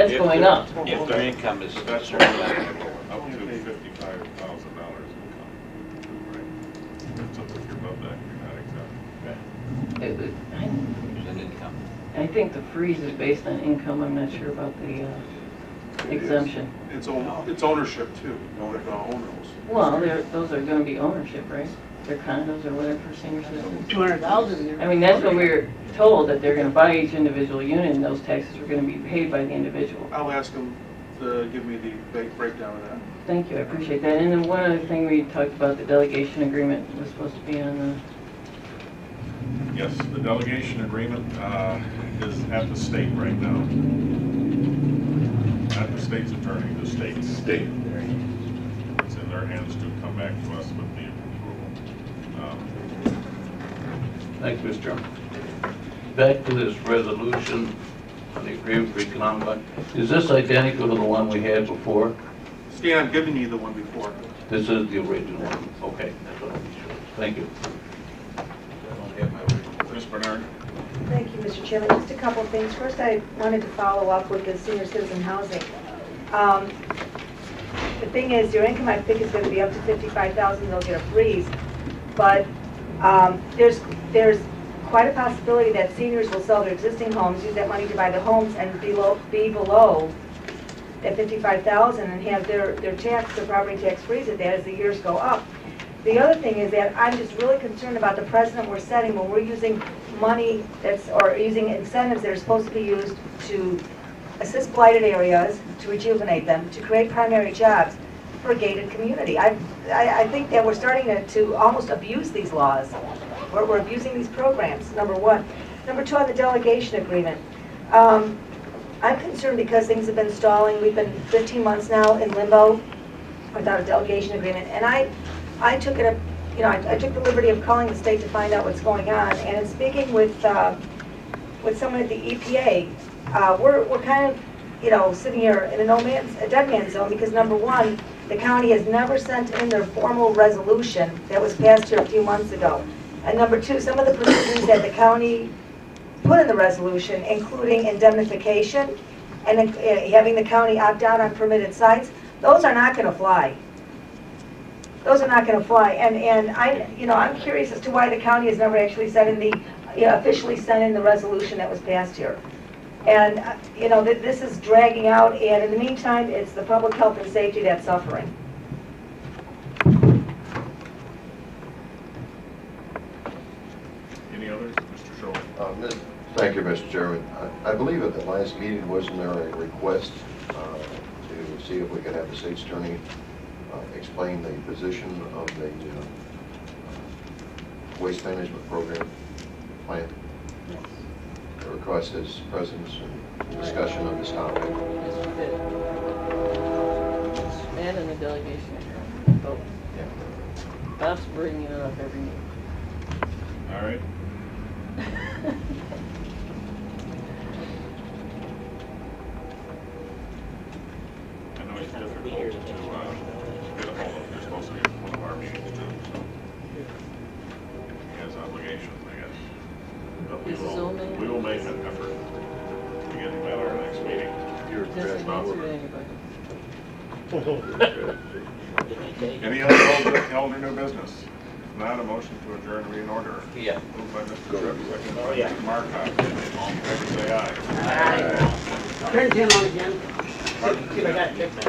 That's going up. If their income is That's certain up level. to $55,000 income. Right. So if you're above that, you're not exempt. There's an income. I think the freeze is based on income. I'm not sure about the exemption. It's ownership too, owner knows. Well, those are gonna be ownership, right? They're condos or whatever for senior citizens. 200,000. I mean, that's what we were told, that they're gonna buy each individual unit and those taxes are gonna be paid by the individual. I'll ask them to give me the breakdown of that. Thank you, I appreciate that. And then one other thing, we talked about the delegation agreement was supposed to be on the, Yes, the delegation agreement is at the state right now. At the state's attorney, the state. State. It's in their hands to come back to us with the approval. Thank you, Mr. Chairman. Back to this resolution on the agreement for economic life. Is this identical to the one we had before? Stan, I'm giving you the one before. This is the original one. Okay, that's what I'm sure. Thank you. Ms. Bernard? Thank you, Mr. Chairman. Just a couple of things. First, I wanted to follow up with the senior citizen housing. The thing is, your income, I think, is going to be up to $55,000. They'll get a freeze, but there's quite a possibility that seniors will sell their existing homes, use that money to buy the homes, and be below at $55,000 and have their property tax freeze at that as the years go up. The other thing is that I'm just really concerned about the precedent we're setting when we're using money or using incentives that are supposed to be used to assist blighted areas, to rejuvenate them, to create primary jobs for a gated community. I think that we're starting to almost abuse these laws. We're abusing these programs, number one. Number two, on the delegation agreement. I'm concerned because things have been stalling. We've been 15 months now in limbo without a delegation agreement. And I took it, I took the liberty of calling the state to find out what's going on. And in speaking with someone at the EPA, we're kind of, sitting here in a dead man's zone because number one, the county has never sent in their formal resolution that was passed here a few months ago. And number two, some of the provisions that the county put in the resolution, including indemnification and having the county opt out on permitted sites, those are not going to fly. Those are not going to fly. And I'm curious as to why the county has never actually sent in officially sent in the resolution that was passed here. And this is dragging out. And in the meantime, it's the public health and safety that's suffering. Any others? Mr. Scholl? Thank you, Mr. Chairman. I believe at the last meeting, wasn't there a request to see if we could have the state's attorney explain the position of the waste management program plan? The request is presence and discussion of this topic. yes, we did. And in the delegation agreement, both. Yeah. Bob's bringing it up every meeting. All right. I know it's difficult to get a hold of. You're supposed to be at one of our meetings too, so he has obligations, I guess. But we will make an effort to get him at our next meeting. Doesn't answer to anybody. Any other old or new business? If not, a motion to adjourn and be in order. Yeah. Moved by Mr. Tripp, seconded by Mr. Markov. All in favor, say aye. Turn Tim on again. See if I got it fixed.